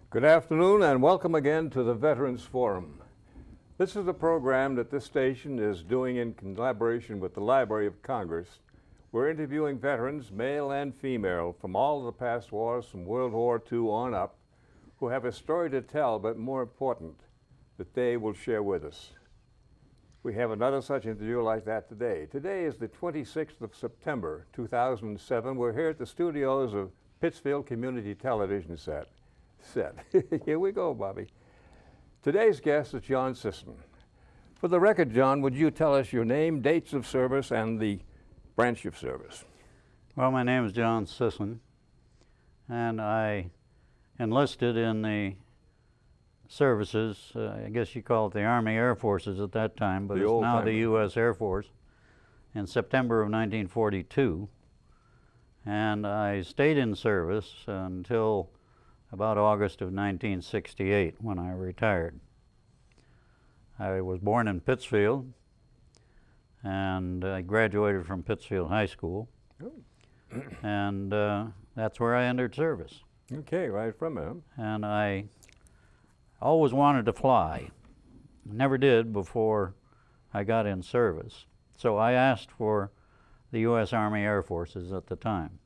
Good afternoon and welcome again to the Veterans Forum. This is a program that this station is doing in collaboration with the Library of Congress. We're interviewing veterans, male and female, from all of the past wars, from World War II on up, who have a story to tell, but more important, that they will share with us. We have another such interview like that today. Today is the 26th of September, 2007. We're here at the studios of Pittsfield Community Television set. Here we go, Bobby. Today's guest is John Sisson. For the record, John, would you tell us your name, dates of service, and the branch of service? Well, my name is John Sisson, and I enlisted in the services, I guess you call it the Army Air Forces at that time, but it's now the U.S. Air Force, in September of 1942. And I stayed in service until about August of 1968 when I retired. I was born in Pittsfield, and I graduated from Pittsfield High School, and that's where I entered service. Okay, right from there. And I always wanted to fly. Never did before I got in service. So I asked for the U.S. Army Air Forces at the time.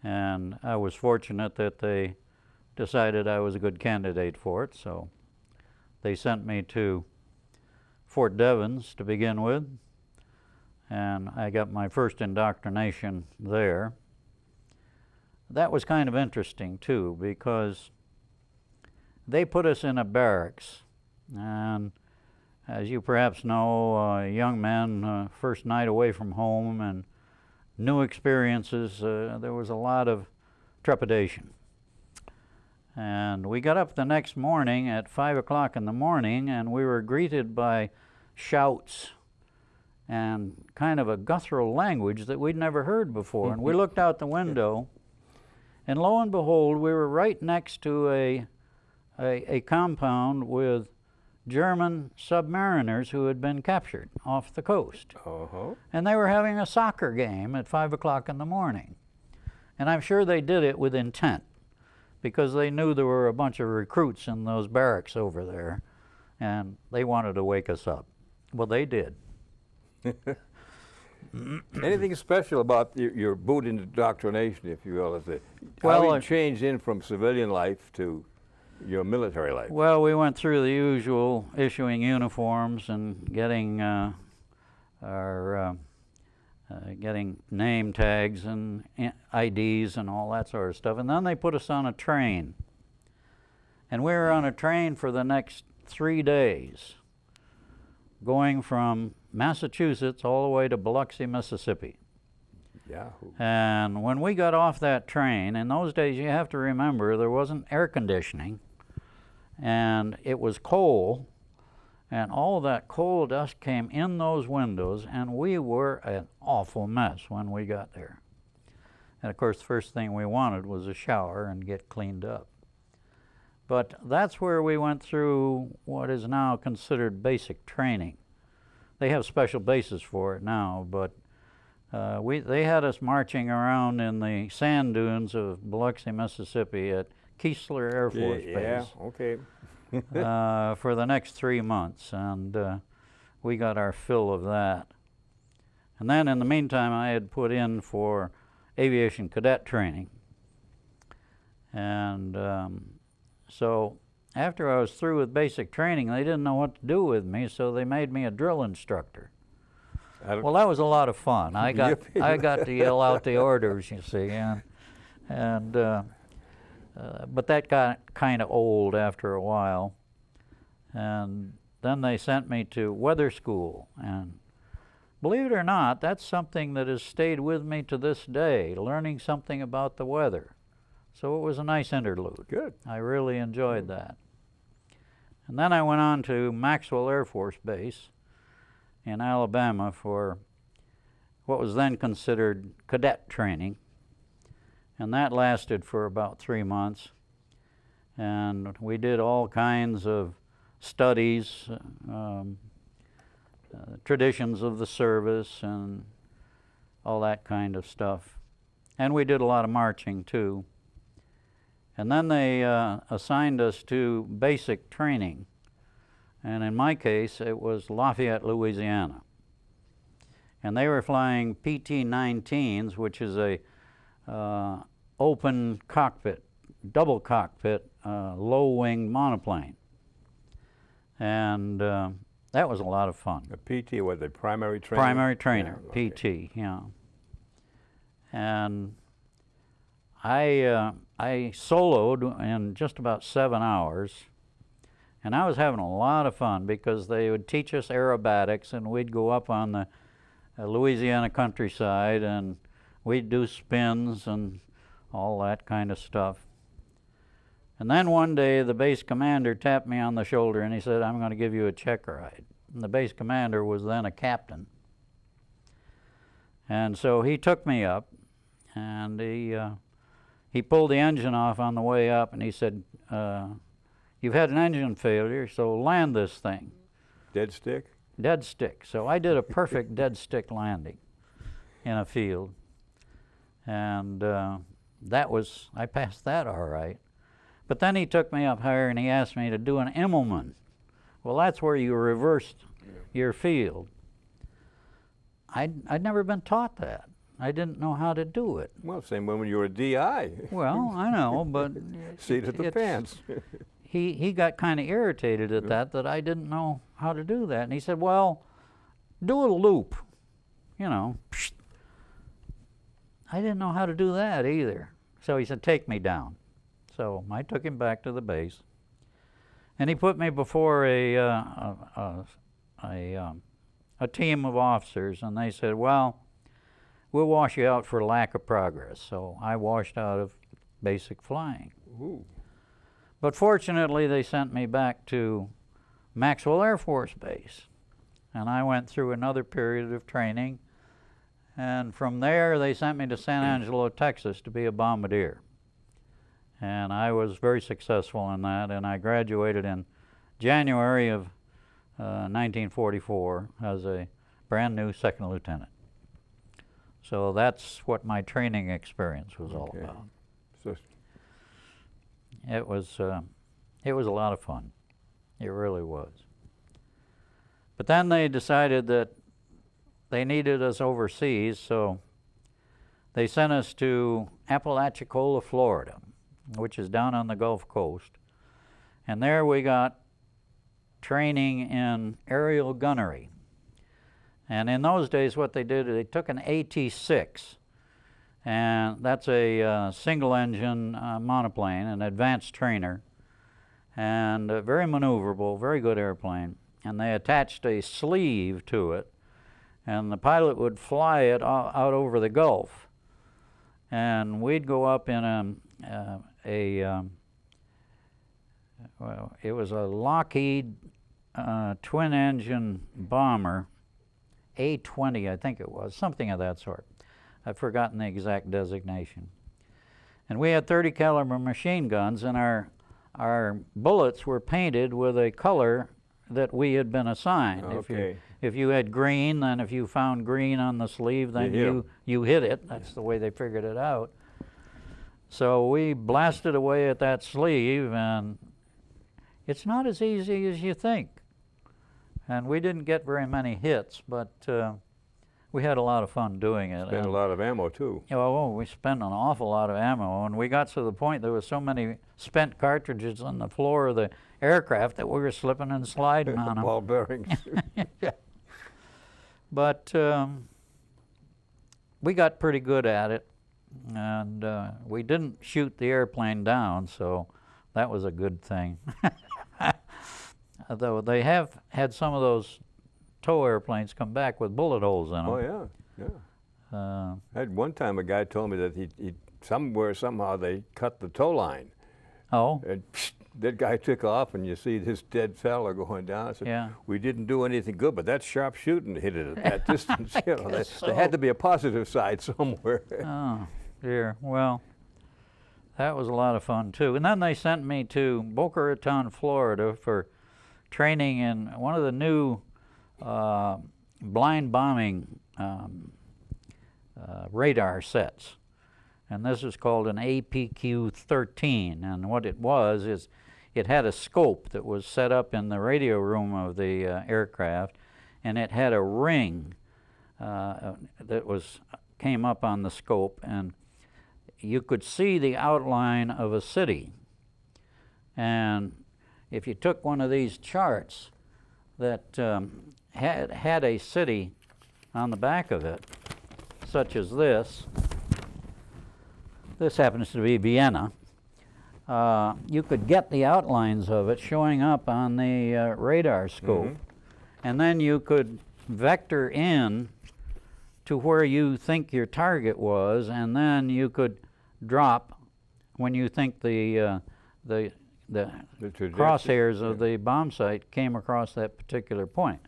And I was fortunate that they decided I was a good candidate for it, so they sent me to Fort Devens to begin with, and I got my first indoctrination there. That was kind of interesting too, because they put us in a barracks, and as you perhaps know, young men, first night away from home and new experiences, there was a lot of trepidation. And we got up the next morning at 5 o'clock in the morning, and we were greeted by shouts and kind of a guttural language that we'd never heard before. And we looked out the window, and lo and behold, we were right next to a compound with German submariners who had been captured off the coast. And they were having a soccer game at 5 o'clock in the morning. And I'm sure they did it with intent, because they knew there were a bunch of recruits in those barracks over there, and they wanted to wake us up. Well, they did. Anything special about your boot indoctrination, if you will? Well, how you changed in from civilian life to your military life? Well, we went through the usual issuing uniforms and getting getting name tags and IDs and all that sort of stuff. And then they put us on a train. And we were on a train for the next 3 days, going from Massachusetts all the way to Biloxi, Mississippi. Yahoo. And when we got off that train, in those days you have to remember there wasn't air conditioning, and it was coal. And all that coal dust came in those windows, and we were an awful mess when we got there. And of course, the first thing we wanted was a shower and get cleaned up. But that's where we went through what is now considered basic training. They have special bases for it now, but they had us marching around in the sand dunes of Biloxi, Mississippi at Keesler Air Force Base. Yeah, okay. For the next 3 months, and we got our fill of that. And then in the meantime, I had put in for aviation cadet training. And so after I was through with basic training, they didn't know what to do with me, so they made me a drill instructor. Well, that was a lot of fun. I got to yell out the orders, you see, but that got kind of old after a while. And then they sent me to weather school. And believe it or not, that's something that has stayed with me to this day, learning something about the weather. So it was a nice interlude. Good. I really enjoyed that. And then I went on to Maxwell Air Force Base in Alabama for what was then considered cadet training. And that lasted for about 3 months. And we did all kinds of studies, traditions of the service, and all that kind of stuff. And we did a lot of marching too. And then they assigned us to basic training. And in my case, it was Lafayette, Louisiana. And they were flying PT-19s, which is a open cockpit, double cockpit, low-wing monoplane. And that was a lot of fun. A PT, was a primary trainer? Primary trainer, yeah, okay. PT, yeah. And I soloed in just about 7 hours, and I was having a lot of fun because they would teach us aerobatics, and we'd go up on the Louisiana countryside, and we'd do spins and all that kind of stuff. And then one day the base commander tapped me on the shoulder and he said, "I'm going to give you a check ride." And the base commander was then a captain. And so he took me up, and he pulled the engine off on the way up, and he said, "You've had an engine failure, so land this thing." Dead stick? Dead stick. So I did a perfect dead stick landing in a field. And I passed that all right. But then he took me up higher and he asked me to do an Immelman. Well, that's where you reversed your field. I'd never been taught that. I didn't know how to do it. Well, same when you were a DI. Well, I know, but Seat of the pants. he got kind of irritated at that I didn't know how to do that. And he said, "Well, do a loop, you know." I didn't know how to do that either. So he said, "Take me down." So I took him back to the base, and he put me before a team of officers, and they said, "Well, we'll wash you out for lack of progress." So I washed out of basic flying. Ooh. But fortunately, they sent me back to Maxwell Air Force Base, and I went through another period of training, and from there they sent me to San Angelo, Texas to be a bombardier. And I was very successful in that, and I graduated in January of 1944 as a brand new second lieutenant. So that's what my training experience was all about. So It was a lot of fun. It really was. But then they decided that they needed us overseas, so they sent us to Apalachicola, Florida, which is down on the Gulf Coast. And there we got training in aerial gunnery. And in those days what they did, they took an AT-6, and that's a single-engine monoplane, an advanced trainer, and very maneuverable, very good airplane. And they attached a sleeve to it, and the pilot would fly it out over the Gulf. And we'd go up in well, it was a Lockheed twin-engine bomber, A-20, I think it was, something of that sort. I've forgotten the exact designation. And we had 30 caliber machine guns, and our bullets were painted with a color that we had been assigned. Okay. If you had green, then if you found green on the sleeve, then you hit it. That's the way they figured it out. So we blasted away at that sleeve, and it's not as easy as you think. And we didn't get very many hits, but we had a lot of fun doing it. Spent a lot of ammo too. Oh, we spent an awful lot of ammo, and we got to the point there was so many spent cartridges on the floor of the aircraft that we were slipping and sliding on them. Ball bearings. Yeah. But we got pretty good at it, and we didn't shoot the airplane down, so that was a good thing. Though they have had some of those tow airplanes come back with bullet holes in them. Oh yeah, yeah. I had one time a guy told me that he somehow they cut the tow line. Oh. And that guy took off, and you see this dead fella going down. I said, yeah. We didn't do anything good, but that sharp shooting hit it at that distance. You know, there had to be a positive side somewhere. Oh, dear. Well, that was a lot of fun, too. And then they sent me to Boca Raton, Florida for training in one of the new blind bombing radar sets. and this is called an APQ-13. And what it was is it had a scope that was set up in the radio room of the aircraft, and it had a ring that came up on the scope, and you could see the outline of a city. And if you took one of these charts that had a city on the back of it, such as this happens to be Vienna, you could get the outlines of it showing up on the radar scope. And then you could vector in to where you think your target was, and then you could drop when you think the crosshairs of the bomb site came across that particular point.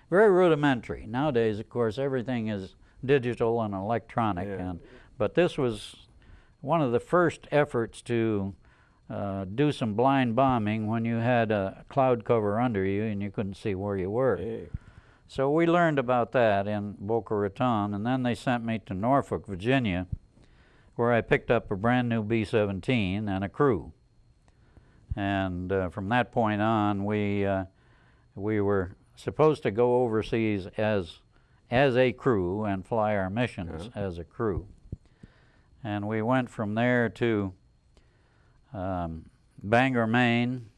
Very rudimentary. Nowadays, of course, everything is digital and electronic, but this was one of the first efforts to do some blind bombing when you had a cloud cover under you and you couldn't see where you were. So we learned about that in Boca Raton, and then they sent me to Norfolk, Virginia, where I picked up a brand new B-17 and a crew. And from that point on, we were supposed to go overseas as a crew and fly our missions as a crew. And we went from there to Bangor, Maine,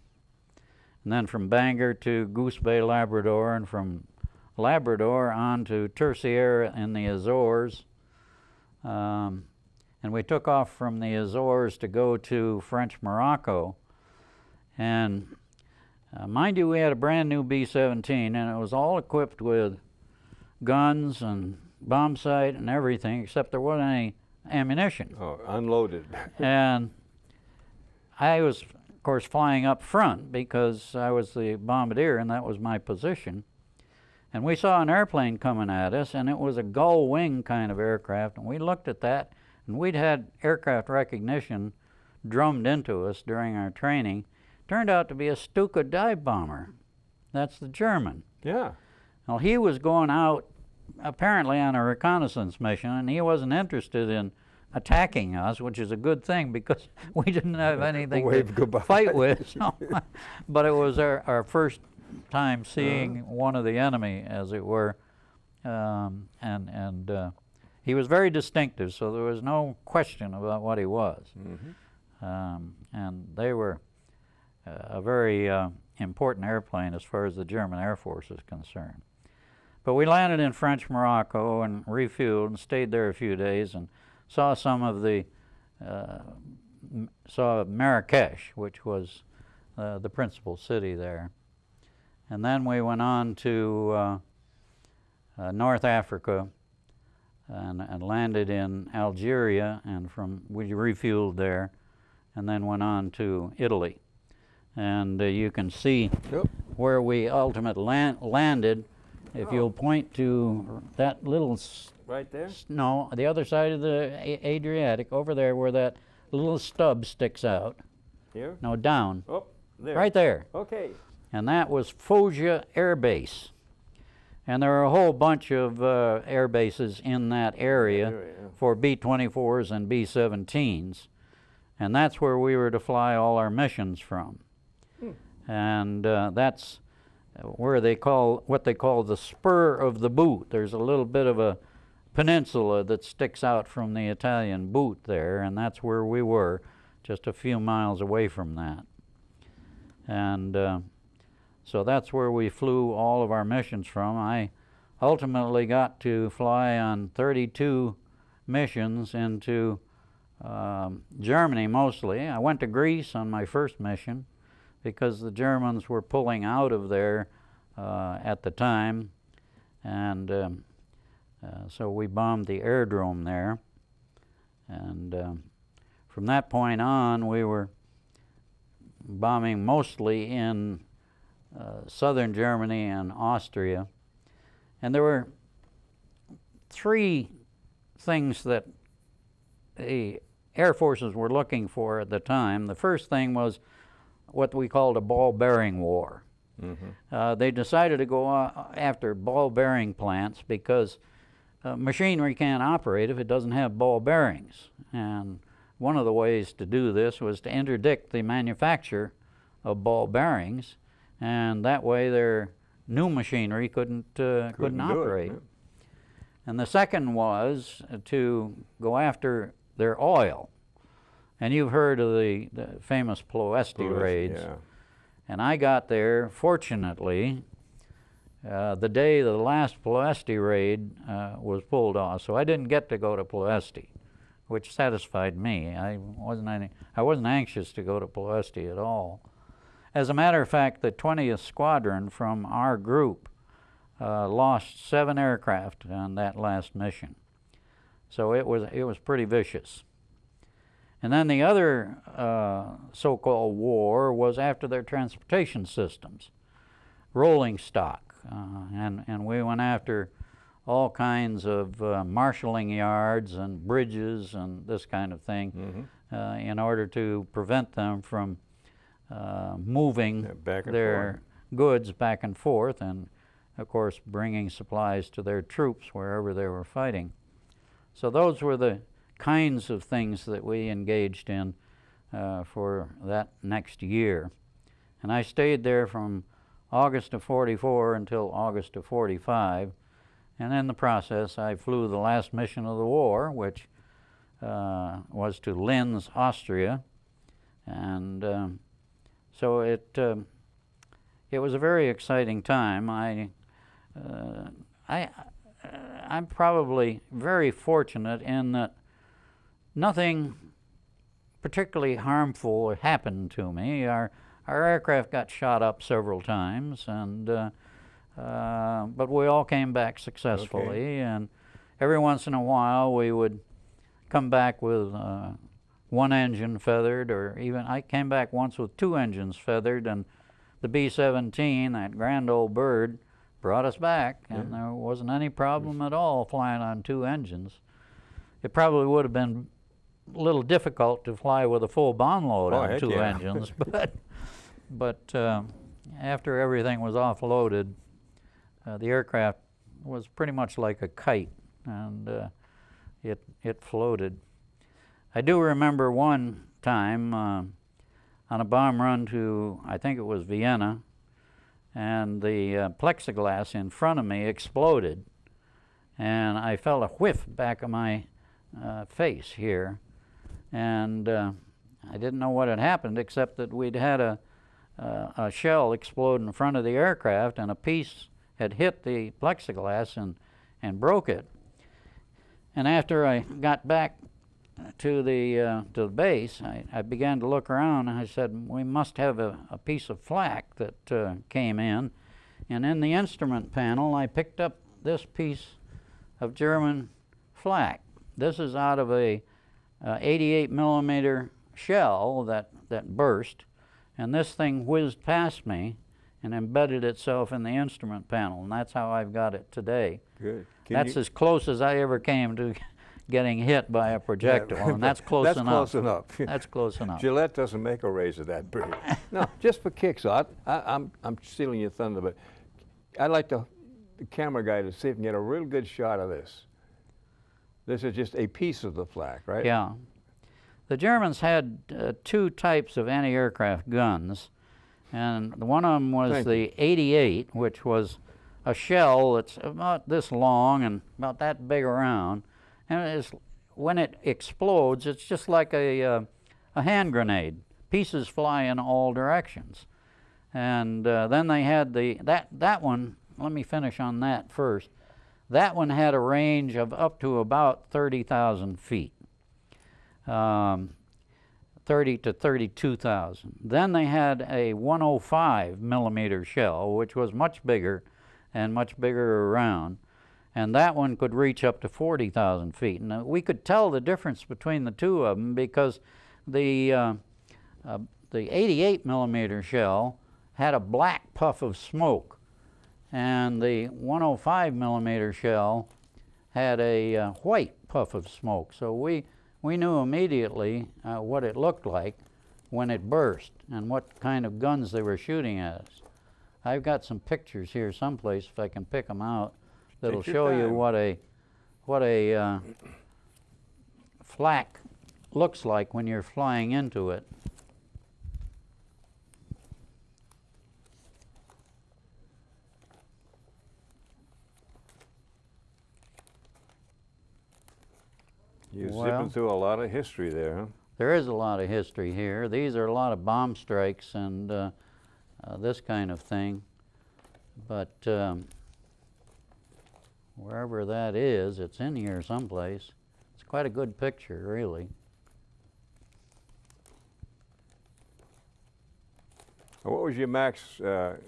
and then from Bangor to Goose Bay, Labrador, and from Labrador on to Terceira in the Azores. And we took off from the Azores to go to French Morocco. And mind you, we had a brand new B-17, and it was all equipped with guns and bomb sight and everything, except there wasn't any ammunition. Oh, unloaded. And I was, of course, flying up front because I was the bombardier and that was my position. And we saw an airplane coming at us, and it was a gull wing kind of aircraft, and we looked at that, and we'd had aircraft recognition drummed into us during our training. Turned out to be a Stuka dive bomber. That's the German. Yeah. Well, he was going out apparently on a reconnaissance mission, and he wasn't interested in attacking us, which is a good thing because we didn't have anything to fight with. So, but it was our first time seeing one of the enemy, as it were, and he was very distinctive, so there was no question about what he was. And they were a very important airplane as far as the German Air Force is concerned. But we landed in French Morocco and refueled and stayed there a few days and saw some of the, saw Marrakesh, which was the principal city there. And then we went on to North Africa and landed in Algeria, and we refueled there and then went on to Italy. And you can see where we ultimately landed. If you'll point to that little... Right there? No, the other side of the Adriatic, over there where that little stub sticks out. Here? No, down. Oh, there. Right there. Okay. And that was Foggia Air Base. And there are a whole bunch of air bases in that area for B-24s and B-17s. And that's where we were to fly all our missions from. And that's where what they call the spur of the boot. There's a little bit of a peninsula that sticks out from the Italian boot there, and that's where we were, just a few miles away from that. And so that's where we flew all of our missions from. I ultimately got to fly on 32 missions into Germany mostly. I went to Greece on my first mission because the Germans were pulling out of there at the time, and so we bombed the aerodrome there. And from that point on, we were bombing mostly in southern Germany and Austria. And there were three things that the Air Forces were looking for at the time. The first thing was what we called a ball-bearing war. They decided to go after ball-bearing plants because machinery can't operate if it doesn't have ball bearings. And one of the ways to do this was to interdict the manufacture of ball bearings, and that way their new machinery couldn't operate. Yeah. And the second was to go after their oil. And you've heard of the famous Ploesti raids. Yeah. And I got there, fortunately, the day the last Ploesti raid was pulled off. So I didn't get to go to Ploesti, which satisfied me. I wasn't anxious to go to Ploesti at all. As a matter of fact, the 20th Squadron from our group lost 7 aircraft on that last mission. So it was pretty vicious. And then the other so-called war was after their transportation systems, rolling stock. And we went after all kinds of marshalling yards and bridges and this kind of thing in order to prevent them from moving their goods back and forth, and of course bringing supplies to their troops wherever they were fighting. So those were the kinds of things that we engaged in for that next year. And I stayed there from August of '44 until August of '45, and in the process I flew the last mission of the war, which was to Linz, Austria, and so it was a very exciting time. I'm probably very fortunate in that nothing particularly harmful happened to me. Our aircraft got shot up several times, and but we all came back successfully. Okay. And every once in a while we would come back with one engine feathered, or even I came back once with 2 engines feathered, and the B-17, that grand old bird, brought us back, and there wasn't any problem at all flying on 2 engines. It probably would have been a little difficult to fly with a full bomb load on 2 engines, but after everything was offloaded, the aircraft was pretty much like a kite, and it floated. I do remember one time on a bomb run to, I think it was Vienna, and the plexiglass in front of me exploded, and I felt a whiff back of my face here, and I didn't know what had happened, except that we'd had a shell explode in front of the aircraft, and a piece had hit the plexiglass and broke it. And after I got back to the base, I began to look around, and I said, we must have a piece of flak that came in. And in the instrument panel, I picked up this piece of German flak. This is out of a 88 millimeter shell that burst, and this thing whizzed past me and embedded itself in the instrument panel, and that's how I've got it today. Good. That's as close as I ever came to getting hit by a projectile, and that's close enough. That's close enough. That's close enough. Gillette doesn't make a razor that pretty. No, just for kicks. I'm stealing your thunder, but I'd like the camera guy to see if we can get a real good shot of this. This is just a piece of the flak, right? Yeah. The Germans had 2 types of anti-aircraft guns, and one of them was the 88, which was a shell that's about this long and about that big around. And when it explodes, it's just like a hand grenade. Pieces fly in all directions. And then they had that one. Let me finish on that first. That one had a range of up to about 30,000 feet, 30 to 32,000. Then they had a 105 millimeter shell, which was much bigger and much bigger around. And that one could reach up to 40,000 feet. And we could tell the difference between the 2 of them because the 88 millimeter shell had a black puff of smoke, and the 105 millimeter shell had a white puff of smoke. So we knew immediately what it looked like when it burst and what kind of guns they were shooting at us. I've got some pictures here someplace, if I can pick them out, that'll show you what a what a flak looks like when you're flying into it. You're zipping through a lot of history there, huh? There is a lot of history here. These are a lot of bomb strikes and this kind of thing. But wherever that is, it's in here someplace. It's quite a good picture, really. What was your max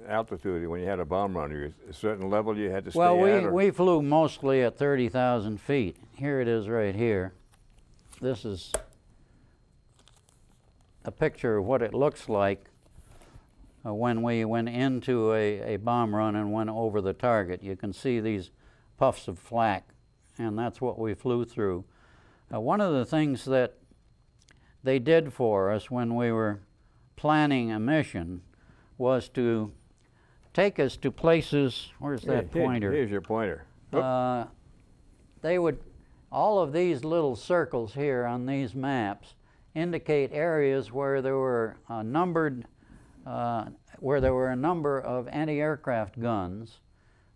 altitude when you had a bomb run? A certain level you had to stay at? Well, we flew mostly at 30,000 feet. Here it is right here. This is a picture of what it looks like when we went into a bomb run and went over the target. You can see these puffs of flak, and that's what we flew through. One of the things that they did for us when we were planning a mission was to take us to places. Where's that pointer? Here's your pointer. They would, all of these little circles here on these maps indicate areas where there were a number of anti-aircraft guns.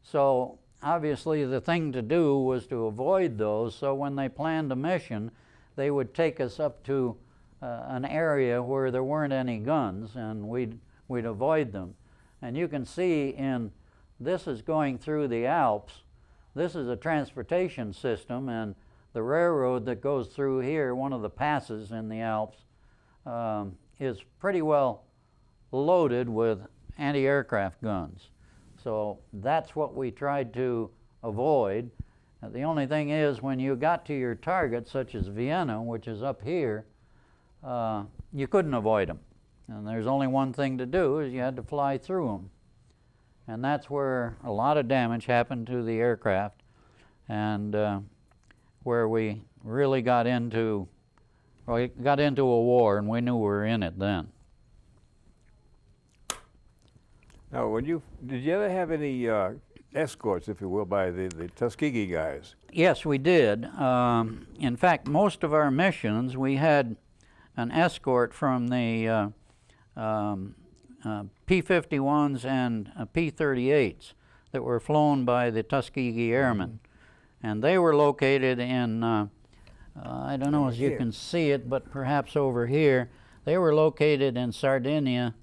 So obviously the thing to do was to avoid those. So when they planned a mission, they would take us up to an area where there weren't any guns, and we'd avoid them. And you can see this is going through the Alps. This is a transportation system, and the railroad that goes through here, one of the passes in the Alps, is pretty well loaded with anti-aircraft guns. So that's what we tried to avoid. The only thing is, when you got to your target, such as Vienna, which is up here, you couldn't avoid them. And there's only one thing to do, is you had to fly through them. And that's where a lot of damage happened to the aircraft, and where we really got into a war, and we knew we were in it then. Now, did you ever have any escorts, if you will, by the Tuskegee guys? Yes, we did. In fact, most of our missions, we had an escort from the P-51s and P-38s that were flown by the Tuskegee Airmen. And they were located in, I don't know if you can see it, but perhaps over here. They were located in Sardinia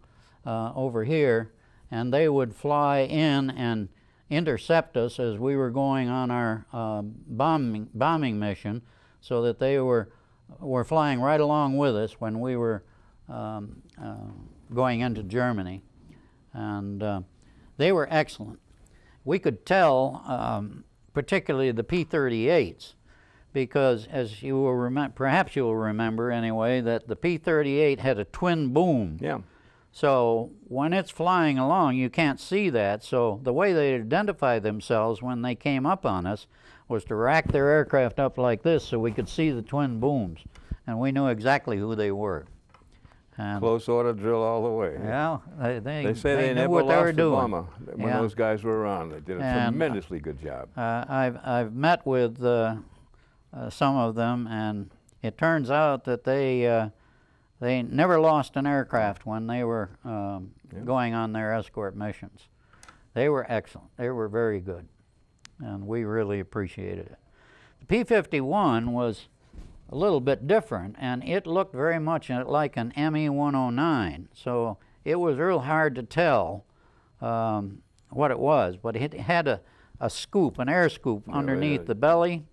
over here, and they would fly in and intercept us as we were going on our bombing mission, so that they were flying right along with us when we were going into Germany. And they were excellent. We could tell, particularly the P-38s, because as you will perhaps you will remember anyway, that the P-38 had a twin boom. Yeah. So when it's flying along, you can't see that. So the way they identify themselves when they came up on us was to rack their aircraft up like this so we could see the twin booms, and we knew exactly who they were. And close order drill all the way. Yeah, they say they knew never what they were lost a doing bomber when those guys were around. They did a tremendously good job. I've met with some of them, and it turns out that they never lost an aircraft when they were going on their escort missions. They were excellent. They were very good, and we really appreciated it. The P-51 was a little bit different, and it looked very much like an ME-109. So it was real hard to tell what it was, but it had a scoop, an air scoop underneath the belly,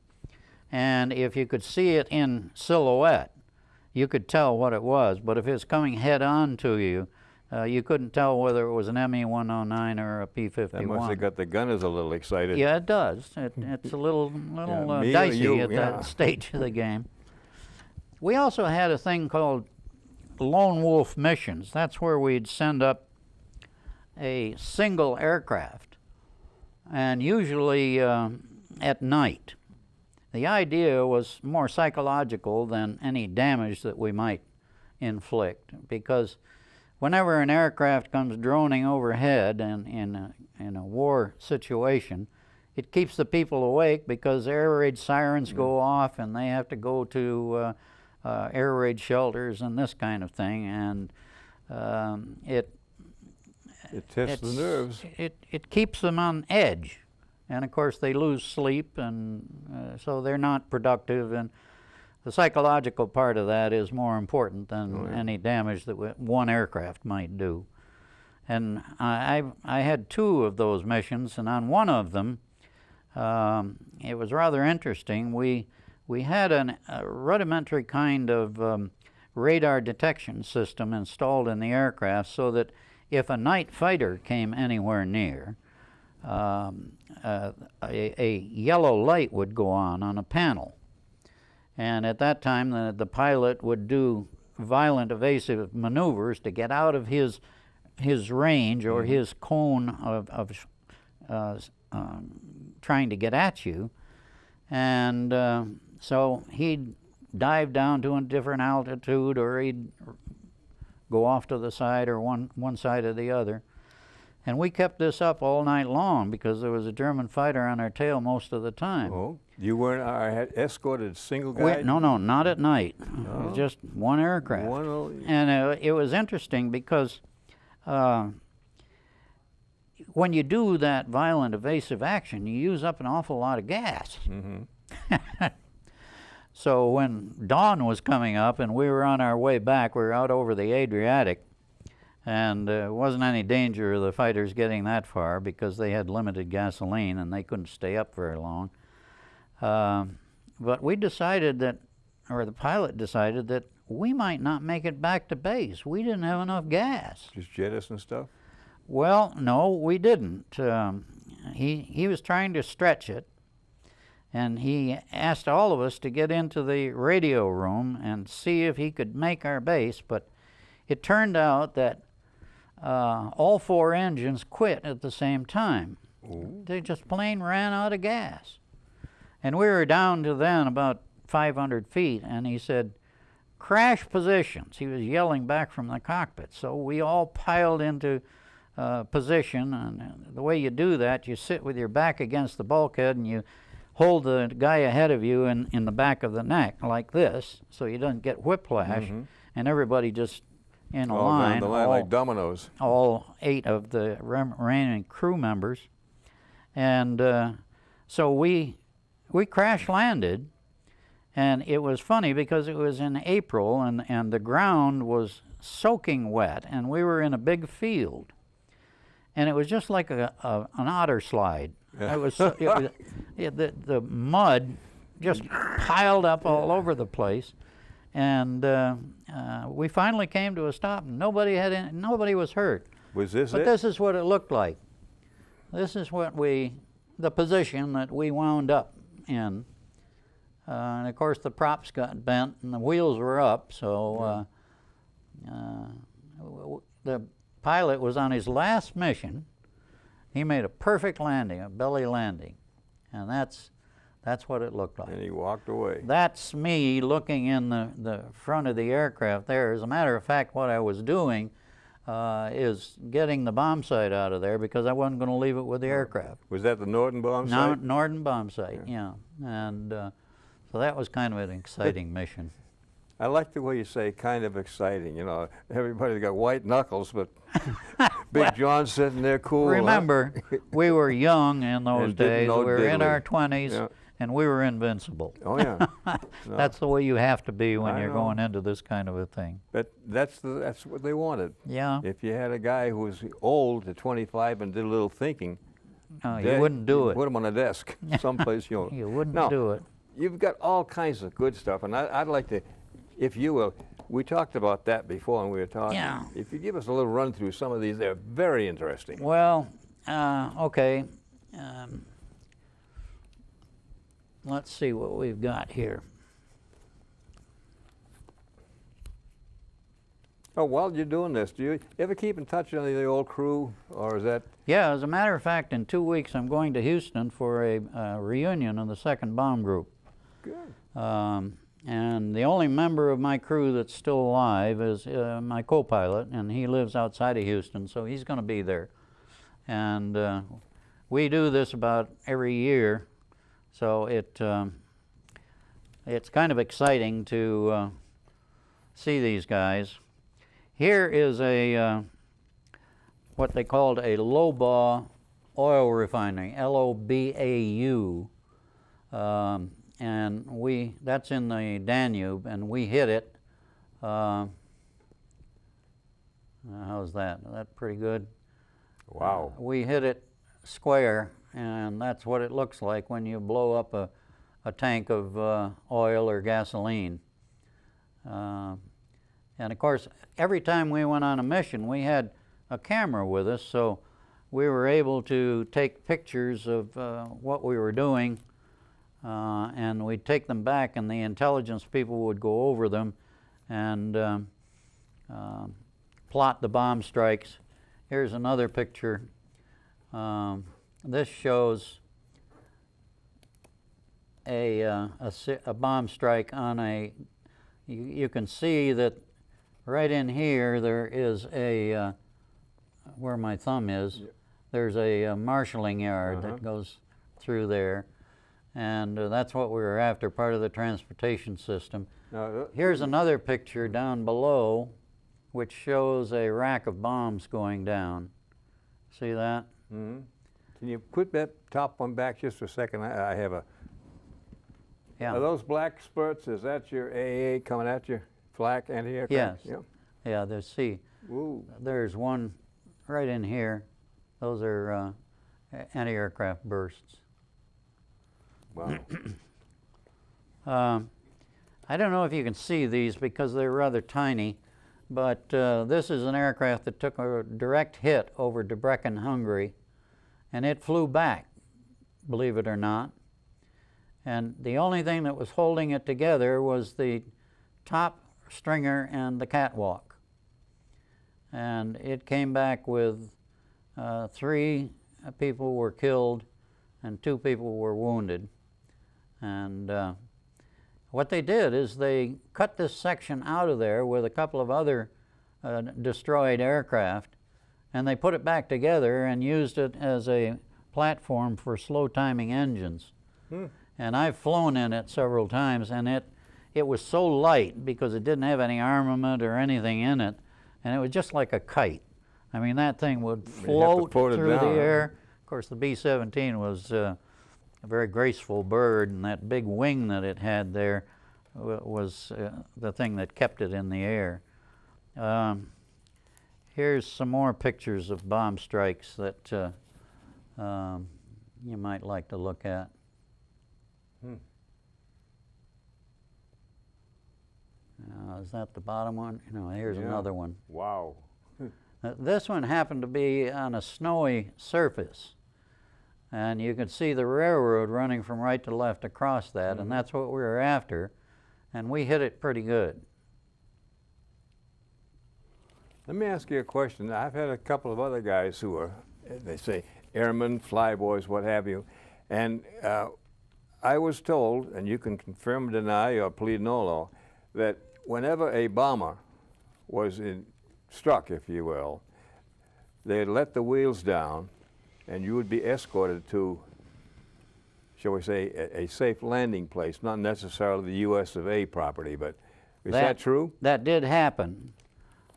and if you could see it in silhouette, you could tell what it was. But if it was coming head on to you, you couldn't tell whether it was an ME-109 or a P-51. That must have got the gunners a little excited. Yeah, it does. It's a little dicey at that stage of the game. We also had a thing called lone wolf missions. That's where we'd send up a single aircraft, and usually at night. The idea was more psychological than any damage that we might inflict, because whenever an aircraft comes droning overhead in a war situation, it keeps the people awake because air raid sirens go off and they have to go to air raid shelters and this kind of thing, and it tests the nerves. It keeps them on edge, and of course they lose sleep, and so they're not productive, and the psychological part of that is more important than any damage that one aircraft might do. And I had 2 of those missions, and on one of them, it was rather interesting. We had a rudimentary kind of radar detection system installed in the aircraft so that if a night fighter came anywhere near, a yellow light would go on a panel. And at that time, the pilot would do violent evasive maneuvers to get out of his range or his cone of trying to get at you. And so he'd dive down to a different altitude, or he'd go off to the side, or one side or the other. And we kept this up all night long because there was a German fighter on our tail most of the time. Oh, you weren't had escorted single guy? No, not at night. It was just one aircraft. And it was interesting because when you do that violent evasive action, you use up an awful lot of gas. So when dawn was coming up and we were on our way back, we were out over the Adriatic, and there wasn't any danger of the fighters getting that far because they had limited gasoline and they couldn't stay up very long. But we decided that, or the pilot decided that we might not make it back to base. We didn't have enough gas. Just jettison stuff? Well, no, we didn't. He was trying to stretch it, and he asked all of us to get into the radio room and see if he could make our base, but it turned out that all 4 engines quit at the same time. Ooh. They just plain ran out of gas. And we were down to then about 500 feet, and he said, "Crash positions." He was yelling back from the cockpit. So we all piled into position, and the way you do that, you sit with your back against the bulkhead and you hold the guy ahead of you in the back of the neck like this, so you don't get whiplash, and everybody just in a line. Down the line like dominoes. All 8 of the remaining crew members. And so we crash landed, and it was funny because it was in April, and the ground was soaking wet, and we were in a big field. And it was just like an otter slide. Yeah. The mud just piled up all over the place, and we finally came to a stop. And nobody was hurt. Was this But it? this is what it looked like. This is what the position that we wound up in. And of course the props got bent and the wheels were up, so the pilot was on his last mission. He made a perfect landing, a belly landing, and that's what it looked like. And he walked away. That's me looking in the front of the aircraft there. As a matter of fact, what I was doing is getting the bomb sight out of there because I wasn't going to leave it with the aircraft. Was that the Norden bomb site? Norden bomb site, yeah. And so that was kind of an exciting mission. I like the way you say kind of exciting. You know, everybody's got white knuckles, but Big Well, John sitting there cool. Remember, we were young in those And didn't days. We know were in diddly. our 20s, Yeah. and we were invincible. Oh, yeah. That's the way you have to be when I you're know. going into this kind of a thing. But that's what they wanted. Yeah, If you had a guy who was old at 25 and did a little thinking, you wouldn't do it. Put him on a desk someplace. You wouldn't Now, do it. You've got all kinds of good stuff, and I'd like to, if you will, we talked about that before when we were talking. Yeah. If you give us a little run through some of these, they're very interesting. Well, okay. Let's see what we've got here. Oh, while you're doing this, do you ever keep in touch with any of the old crew, or is that? Yeah, as a matter of fact, in 2 weeks I'm going to Houston for a reunion of the 2nd Bomb Group. Good. And the only member of my crew that's still alive is my co-pilot, and he lives outside of Houston, so he's going to be there. And we do this about every year, so it's kind of exciting to see these guys. Here is a what they called a Lobau oil refinery, L-O-B-A-U, and that's in the Danube, and we hit it. How's that? Is that pretty good? Wow. We hit it square, and that's what it looks like when you blow up a tank of oil or gasoline. And of course, every time we went on a mission, we had a camera with us, so we were able to take pictures of what we were doing, and we'd take them back, and the intelligence people would go over them and plot the bomb strikes. Here's another picture. This shows a bomb strike on a. You can see that right in here there is a where my thumb is. There's a marshalling yard that goes through there, and that's what we were after, part of the transportation system. Here's another picture down below, which shows a rack of bombs going down. See that? Mm-hmm. Can you put that top one back just for a second? I have a. Yeah. Are those black spurts? Is that your AA coming at you? Flak anti-aircraft? Yes. Yeah. There's one right in here. Those are anti-aircraft bursts. Wow. I don't know if you can see these because they're rather tiny, but this is an aircraft that took a direct hit over Debrecen, Hungary, and it flew back, believe it or not. And the only thing that was holding it together was the top stringer and the catwalk. And it came back with 3 people were killed and 2 people were wounded. And what they did is they cut this section out of there with a couple of other destroyed aircraft, and they put it back together and used it as a platform for slow timing engines. And I've flown in it several times, and it was so light because it didn't have any armament or anything in it, and it was just like a kite. I mean, that thing would float through the air. Of course, the B-17 was a very graceful bird, and that big wing that it had there was the thing that kept it in the air. Here's some more pictures of bomb strikes that you might like to look at. Is that the bottom one? No, here's another one. Wow. This one happened to be on a snowy surface, and you could see the railroad running from right to left across that, and that's what we were after, and we hit it pretty good. Let me ask you a question. I've had a couple of other guys who are, they say, airmen, flyboys, what have you, and I was told, and you can confirm, deny, or plead nolo, that whenever a bomber was struck, if you will, they'd let the wheels down, and you would be escorted to, shall we say, a safe landing place, not necessarily the US of A property, but is that true? That did happen,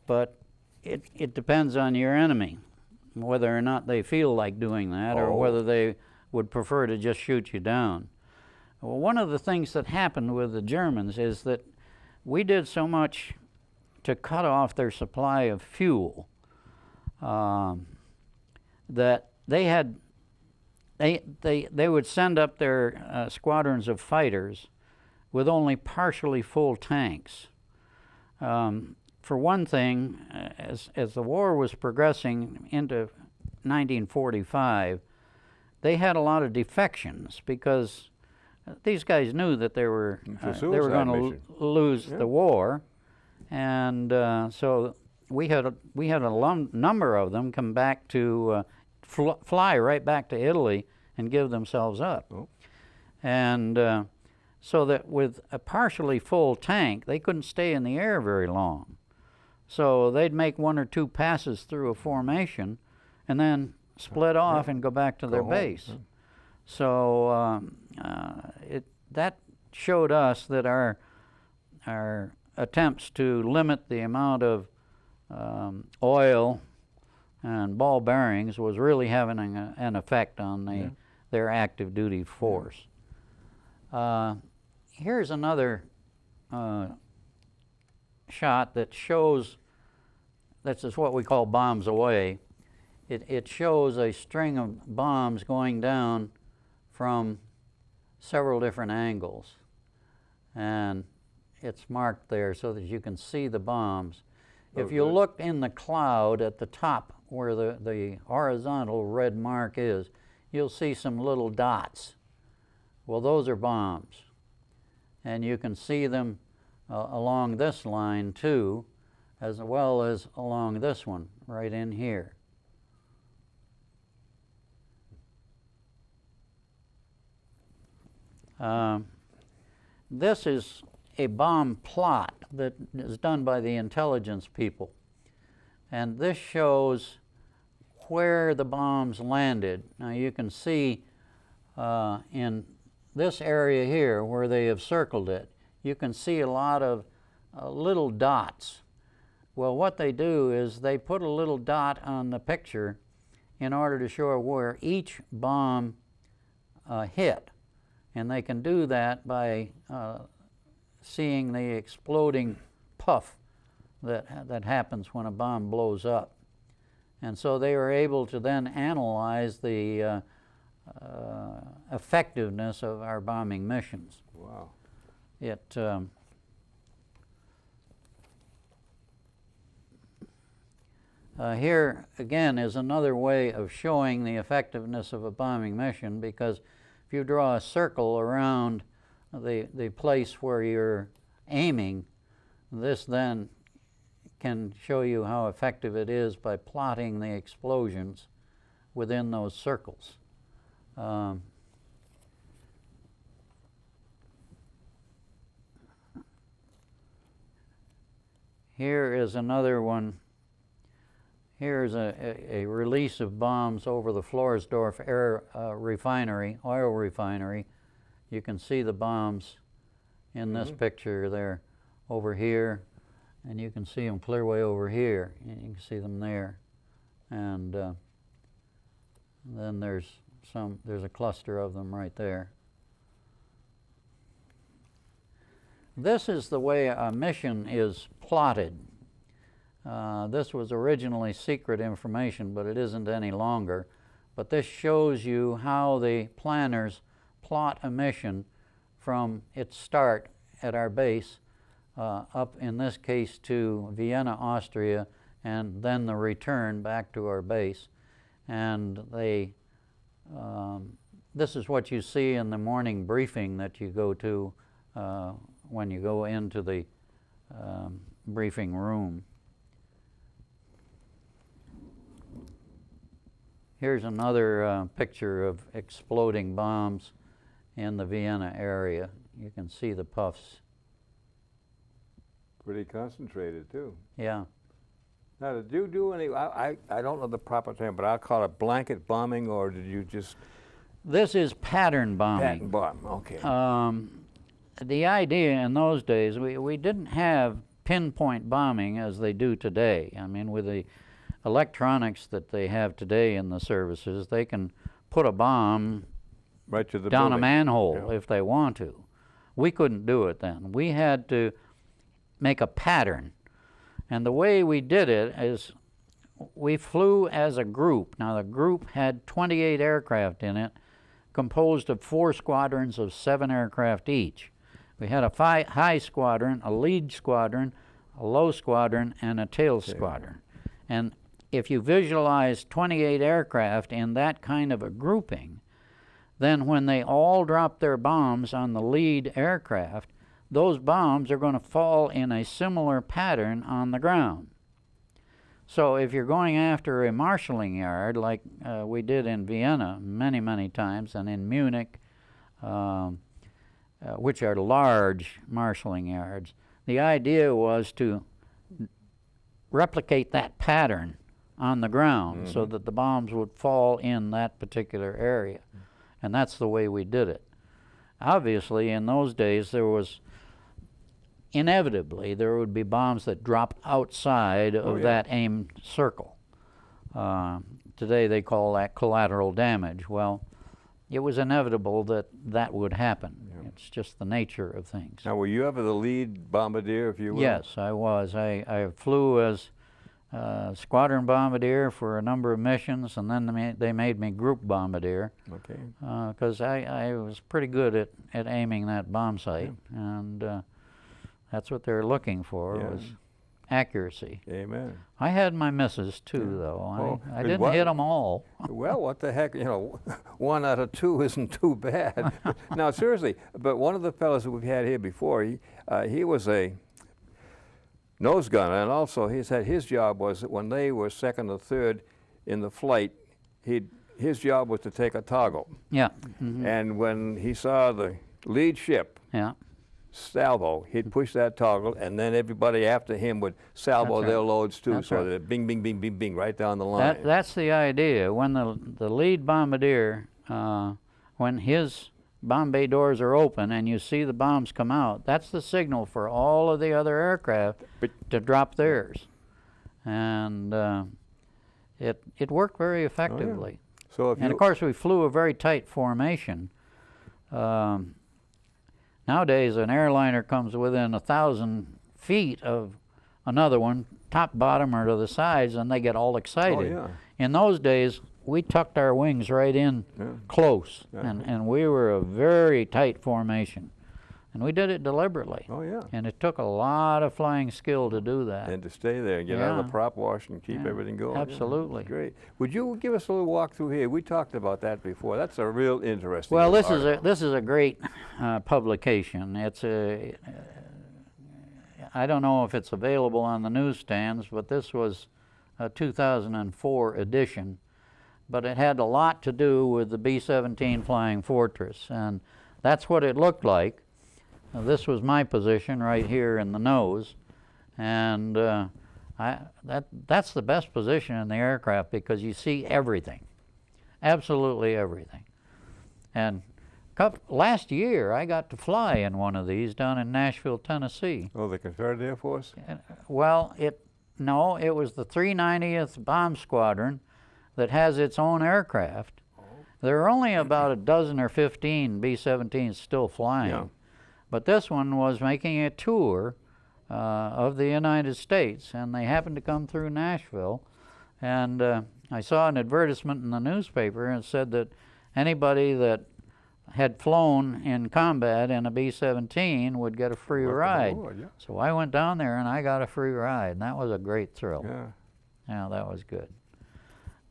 but it depends on your enemy, whether or not they feel like doing that or whether they would prefer to just shoot you down. Well, one of the things that happened with the Germans is that we did so much to cut off their supply of fuel that they would send up their squadrons of fighters with only partially full tanks. For one thing, as the war was progressing into 1945, they had a lot of defections because these guys knew that they were going to lose the war, and so we had a number of them come back to fly right back to Italy and give themselves up. And so that with a partially full tank, they couldn't stay in the air very long. So they'd make 1 or 2 passes through a formation and then split off and go back to their home. base. So that showed us that our attempts to limit the amount of oil and ball bearings was really having an effect on their active duty force. Here's another shot that shows, this is what we call bombs away. It shows a string of bombs going down from several different angles. And it's marked there so that you can see the bombs. If you look in the cloud at the top where the horizontal red mark is, you'll see some little dots. Well, those are bombs. And you can see them along this line too, as well as along this one right in here. This is a bomb plot that is done by the intelligence people. And this shows where the bombs landed. Now you can see in this area here where they have circled it, you can see a lot of little dots. Well, what they do is they put a little dot on the picture in order to show where each bomb hit. And they can do that by seeing the exploding puff that happens when a bomb blows up. And so they were able to then analyze the effectiveness of our bombing missions. Wow. Here again is another way of showing the effectiveness of a bombing mission, because if you draw a circle around the place where you're aiming, this then can show you how effective it is by plotting the explosions within those circles. Here is another one. Here's a release of bombs over the Floresdorf refinery, oil refinery. You can see the bombs in this picture. They're over here, and you can see them clear way over here. You can see them there. And then there's a cluster of them right there. This is the way a mission is plotted. This was originally secret information, but it isn't any longer. But this shows you how the planners plot a mission from its start at our base up, in this case, to Vienna, Austria, and then the return back to our base. And they, this is what you see in the morning briefing that you go to when you go into the briefing room. Here's another picture of exploding bombs in the Vienna area. You can see the puffs. Pretty concentrated too. Yeah. Now, did you do any, I don't know the proper term, but I'll call it blanket bombing, or did you just? This is pattern bombing. Pattern bomb, okay. The idea in those days, we didn't have pinpoint bombing as they do today. I mean, with the electronics that they have today in the services, they can put a bomb right to the down building. a manhole if they want to. We couldn't do it then. We had to make a pattern. And the way we did it is we flew as a group. Now the group had 28 aircraft in it, composed of 4 squadrons of 7 aircraft each. We had a high squadron, a lead squadron, a low squadron, and a tail squadron. And if you visualize 28 aircraft in that kind of a grouping, then when they all drop their bombs on the lead aircraft, those bombs are going to fall in a similar pattern on the ground. So if you're going after a marshalling yard, like we did in Vienna many, many times, and in Munich, which are large marshalling yards, the idea was to replicate that pattern on the ground so that the bombs would fall in that particular area. And that's the way we did it. Obviously, in those days, there was inevitably there would be bombs that dropped outside of that aimed circle. Today they call that collateral damage. Well, it was inevitable that that would happen. It's just the nature of things. Now, were you ever the lead bombardier, if you will? Yes, I was. I flew as squadron bombardier for a number of missions, and then they made me group bombardier. Okay. Because I was pretty good at aiming that bomb site, and that's what they're looking for was accuracy. Amen. I had my misses too, though. I didn't hit them all. Well, what the heck? You know, 1 out of 2 isn't too bad. Now, seriously, but one of the fellows that we've had here before, he was a nose gunner, and also he said his job was that when they were second or third in the flight, his job was to take a toggle. Yeah. And when he saw the lead ship salvo, he'd push that toggle, and then everybody after him would salvo their loads too, so that bing, bing, bing, bing, bing, right down the line. That's the idea. When the lead bombardier, when his bomb bay doors are open and you see the bombs come out, that's the signal for all of the other aircraft to drop theirs. And it worked very effectively. So and of course we flew a very tight formation. Nowadays an airliner comes within 1,000 feet of another one, top, bottom, or to the sides, and they get all excited. In those days, we tucked our wings right in close, and we were a very tight formation. And we did it deliberately. And it took a lot of flying skill to do that. And to stay there and get out of the prop wash and keep everything going. Absolutely. Great. Would you give us a little walk through here? We talked about that before. That's a real interesting Well, this article. is a great publication. It's I don't know if it's available on the newsstands, but this was a 2004 edition. But it had a lot to do with the B-17 Flying Fortress, and that's what it looked like. This was my position right here in the nose, and that's the best position in the aircraft because you see everything, absolutely everything. And last year I got to fly in one of these down in Nashville, Tennessee. Oh, the Confederate Air Force? Well, no, it was the 390th Bomb Squadron that has its own aircraft. There are only about a dozen or 15 B-17s still flying. But this one was making a tour of the United States, and they happened to come through Nashville. And I saw an advertisement in the newspaper, and it said that anybody that had flown in combat in a B-17 would get a free ride. So I went down there and I got a free ride, and that was a great thrill. Yeah, that was good.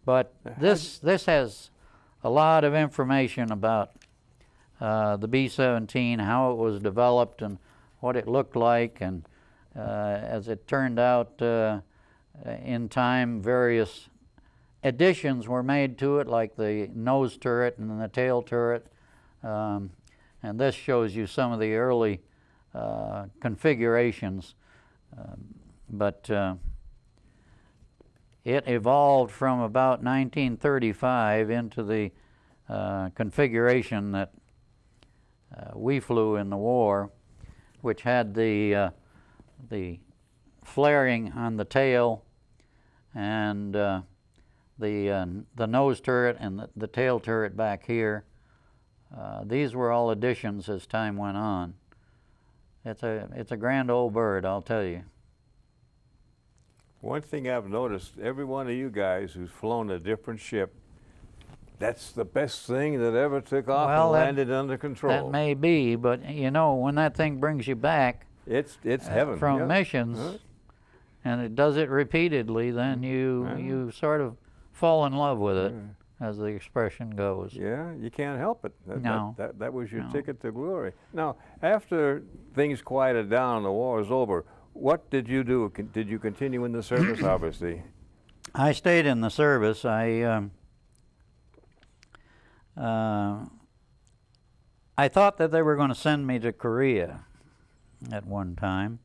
But this has a lot of information about the B-17, how it was developed and what it looked like, and as it turned out in time, various additions were made to it, like the nose turret and the tail turret, and this shows you some of the early configurations, but it evolved from about 1935 into the configuration that we flew in the war, which had the flaring on the tail and the nose turret and the tail turret back here. These were all additions as time went on. It's a grand old bird, I'll tell you. One thing I've noticed, every one of you guys who's flown a different ship, that's the best thing that ever took off and landed under control. That may be, but you know, when that thing brings you back, it's heaven from missions, and it does it repeatedly, then you sort of fall in love with it, as the expression goes. Yeah, you can't help it. That was your No. ticket to glory. Now, after things quieted down and the war was over, what did you do? Did you continue in the service, obviously? I stayed in the service. I thought that they were going to send me to Korea at one time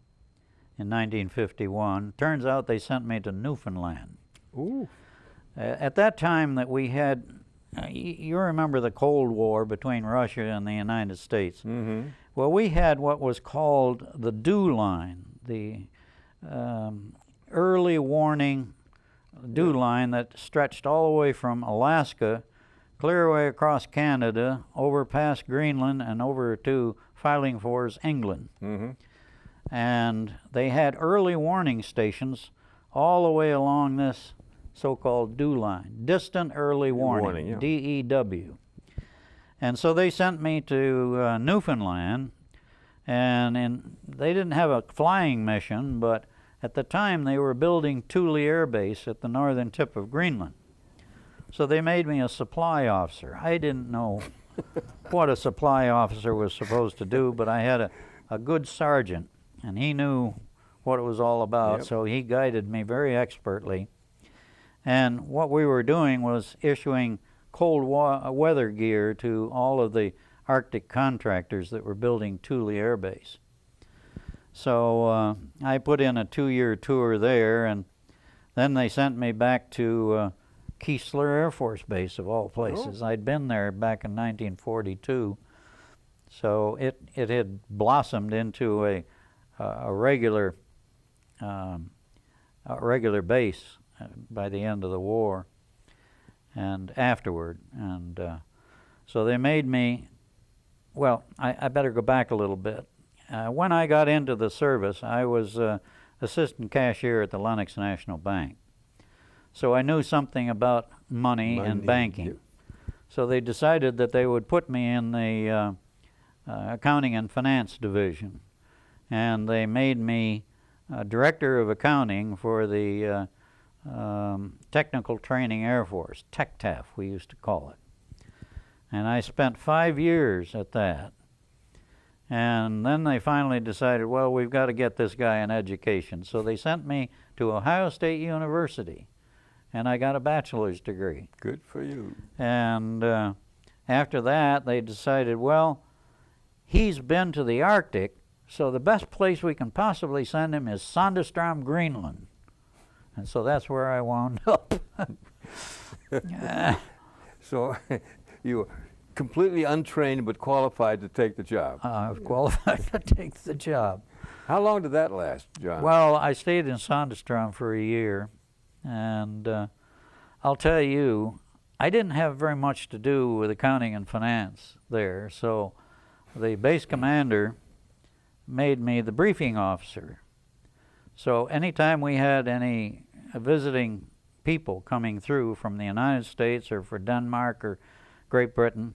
in 1951. Turns out they sent me to Newfoundland. Ooh. At that time that we had, you remember the Cold War between Russia and the United States. Mm-hmm. Well, we had what was called the DEW line, the early warning DEW line that stretched all the way from Alaska, clear away across Canada, over past Greenland, and over to Filing Fours, England. Mm-hmm. And they had early warning stations all the way along this so-called DEW line, distant early warning, yeah. DEW. And so they sent me to Newfoundland, and they didn't have a flying mission, but at the time they were building Thule Air Base at the northern tip of Greenland. So they made me a supply officer. I didn't know what a supply officer was supposed to do, but I had a good sergeant, and he knew what it was all about, Yep. so he guided me very expertly. And what we were doing was issuing cold weather gear to all of the Arctic contractors that were building Thule Air Base. So I put in a 2-year tour there, and then they sent me back to Keesler Air Force Base, of all places. I'd been there back in 1942, so it had blossomed into a regular base by the end of the war and afterward. And so they made me, well, I better go back a little bit. When I got into the service, I was assistant cashier at the Lenox National Bank. So I knew something about money and banking. Yep. So they decided that they would put me in the accounting and finance division. And they made me director of accounting for the Technical Training Air Force, TECTAF we used to call it. And I spent 5 years at that. And then they finally decided, well, we've got to get this guy an education. So they sent me to Ohio State University, and I got a bachelor's degree. Good for you. And after that, they decided, well, he's been to the Arctic, so the best place we can possibly send him is Sandestrom, Greenland. And so that's where I wound up. So you were completely untrained but qualified to take the job. I was qualified to take the job. How long did that last, John? Well, I stayed in Sandestrom for a year, and I'll tell you, I didn't have very much to do with accounting and finance there, so the base commander made me the briefing officer. So anytime we had any visiting people coming through from the United States or for Denmark or Great Britain,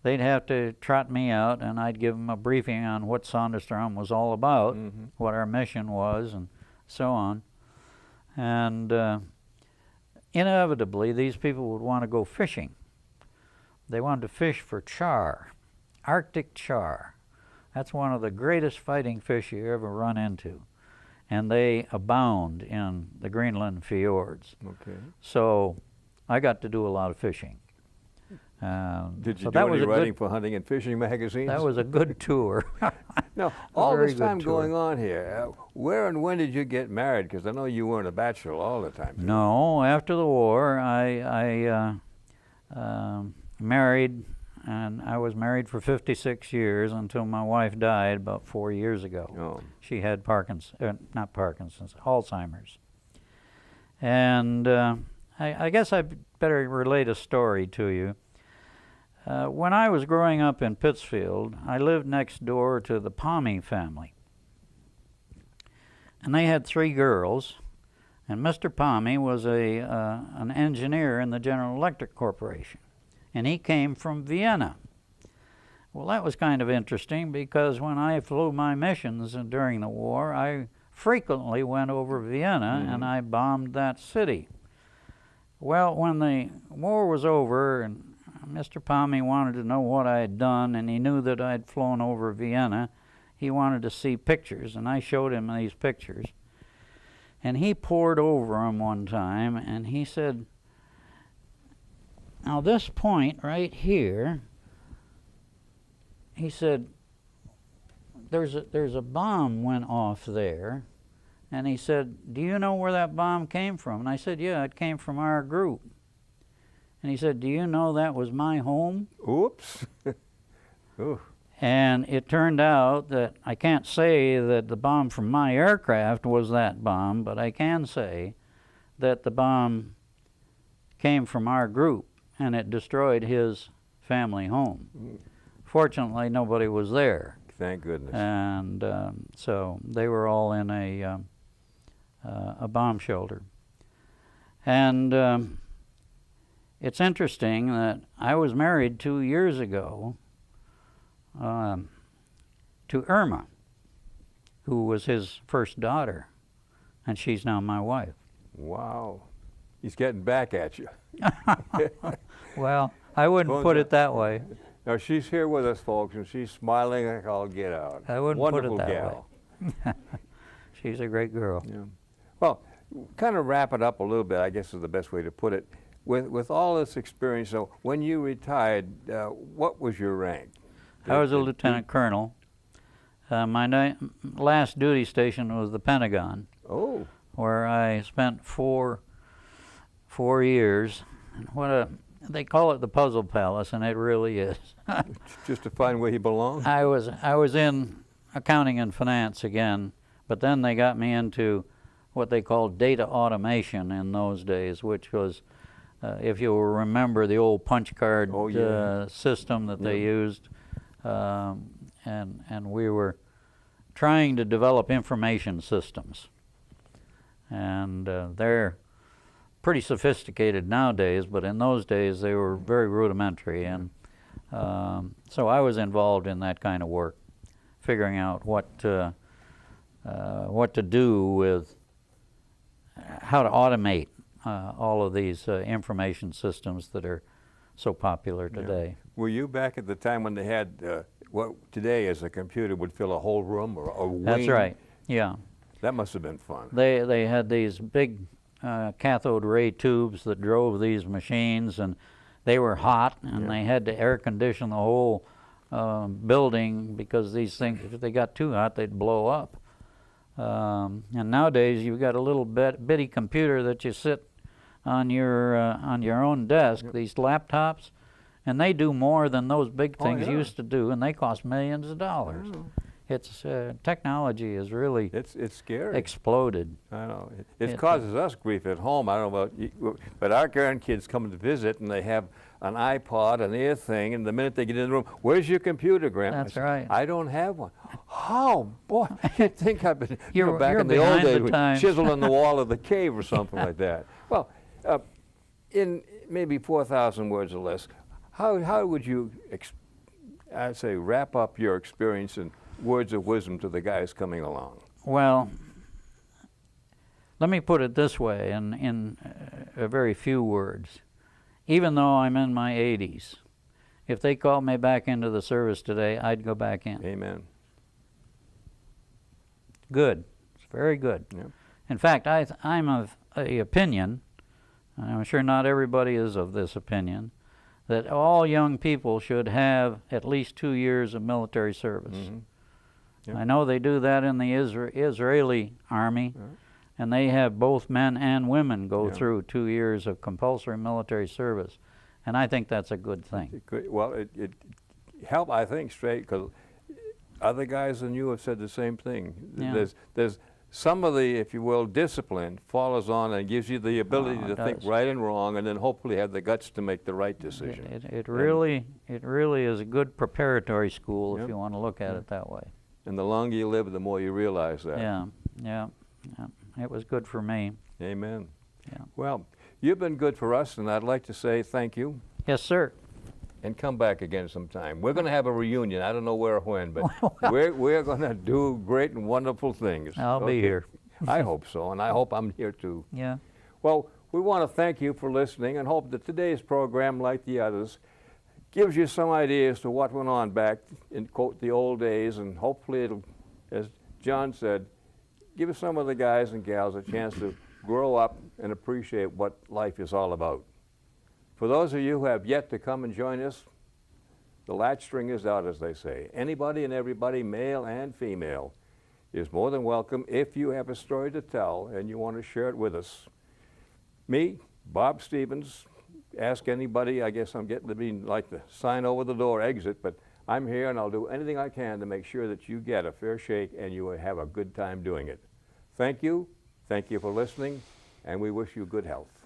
they'd have to trot me out, and I'd give them a briefing on what Sandestrom was all about, what our mission was, and so on. And inevitably, these people would want to go fishing. They wanted to fish for char, Arctic char. That's one of the greatest fighting fish you ever run into. And they abound in the Greenland fjords. Okay. So I got to do a lot of fishing. Did you so do any was writing for hunting and fishing magazines? That was a good tour. Now, all very this good time tour. going on here, where and when did you get married? Because I know you weren't a bachelor all the time. No, after the war, I married, and I was married for 56 years until my wife died about 4 years ago. Oh. She had not Parkinson's, Alzheimer's. And I guess I better relate a story to you. When I was growing up in Pittsfield, I lived next door to the Palmy family. And they had 3 girls, and Mr. Palmy was an engineer in the General Electric Corporation, and he came from Vienna. Well, that was kind of interesting because when I flew my missions during the war, I frequently went over Vienna and I bombed that city. Well, when the war was over and Mr. Palmy wanted to know what I had done, and he knew that I'd flown over Vienna, he wanted to see pictures, and I showed him these pictures. And he pored over them one time, and he said, now this point right here, he said, there's a bomb went off there, And he said, "Do you know where that bomb came from?" And I said, "Yeah, it came from our group." And he said, "Do you know that was my home?" Oops. Ooh. And it turned out that I can't say that the bomb from my aircraft was that bomb, but I can say that the bomb came from our group, and it destroyed his family home. Fortunately, nobody was there. Thank goodness. And so they were all in a bomb shelter. And it's interesting that I was married 2 years ago to Irma, who was his first daughter, and she's now my wife. Wow. He's getting back at you. Well, I wouldn't put it that way. Now, she's here with us, folks, and she's smiling like all get out. I wouldn't Wonderful put it that gal. way. She's a great girl. Yeah. Well, kind of wrap it up a little bit, I guess is the best way to put it. With all this experience, so when you retired, what was your rank? I was a lieutenant colonel. My last duty station was the Pentagon, Oh. where I spent four years. They call it the Puzzle Palace, and it really is. Just to find where you belong? I was in accounting and finance again, but then they got me into what they called data automation in those days, which was, if you remember the old punch card system that they used, and we were trying to develop information systems. And they're pretty sophisticated nowadays, but in those days they were very rudimentary. And so I was involved in that kind of work, figuring out what to do with how to automate all of these information systems that are so popular today. Yeah. Were you back at the time when they had what today as a computer would fill a whole room or a wing? That's right, yeah. That must have been fun. They had these big cathode ray tubes that drove these machines, and they were hot, and they had to air condition the whole building, because these things, if they got too hot, they'd blow up. And nowadays you've got a little bitty computer that you sit on your own desk, these laptops, and they do more than those big things used to do, and they cost millions of dollars. It's technology has really it's scary. Exploded. I know. It causes us grief at home. I don't know about you, but our grandkids come to visit and they have an iPod and their thing, and the minute they get in the room, "Where's your computer, Grandma?" That's right. I don't have one. How, boy? You'd think I've been back you're in the old days, times. chiseling the wall of the cave or something like that. Well, in maybe 4,000 words or less, how would you, I'd say, wrap up your experience in words of wisdom to the guys coming along? Well, let me put it this way in a very few words. Even though I'm in my 80s, if they called me back into the service today, I'd go back in. Amen. Good. It's very good. Yeah. In fact, I'm of the opinion, and I'm sure not everybody is of this opinion, that all young people should have at least 2 years of military service. Mm-hmm. Yep. I know they do that in the Israeli army, and they have both men and women go through 2 years of compulsory military service, and I think that's a good thing. Well, it helped, I think, straight, because other guys than you have said the same thing. Yeah. There's some of the, if you will, discipline follows on and gives you the ability to think right and wrong, and then hopefully have the guts to make the right decision. It really is a good preparatory school, if you want to look at it that way. And the longer you live, the more you realize that. Yeah. It was good for me. Amen. Yeah. Well, you've been good for us, and I'd like to say thank you. Yes, sir. And come back again sometime. We're going to have a reunion. I don't know where or when, but we're going to do great and wonderful things. I'll be here. I hope so, and I hope I'm here too. Yeah. Well, we want to thank you for listening and hope that today's program, like the others, gives you some idea as to what went on back in, quote, the old days, and hopefully it'll, as John said, give some of the guys and gals a chance to grow up and appreciate what life is all about. For those of you who have yet to come and join us, the latch string is out, as they say. Anybody and everybody, male and female, is more than welcome if you have a story to tell and you want to share it with us. Me, Bob Stevens, ask anybody. I guess I'm getting to be like the sign over the door exit, but I'm here and I'll do anything I can to make sure that you get a fair shake and you have a good time doing it. Thank you for listening, and we wish you good health.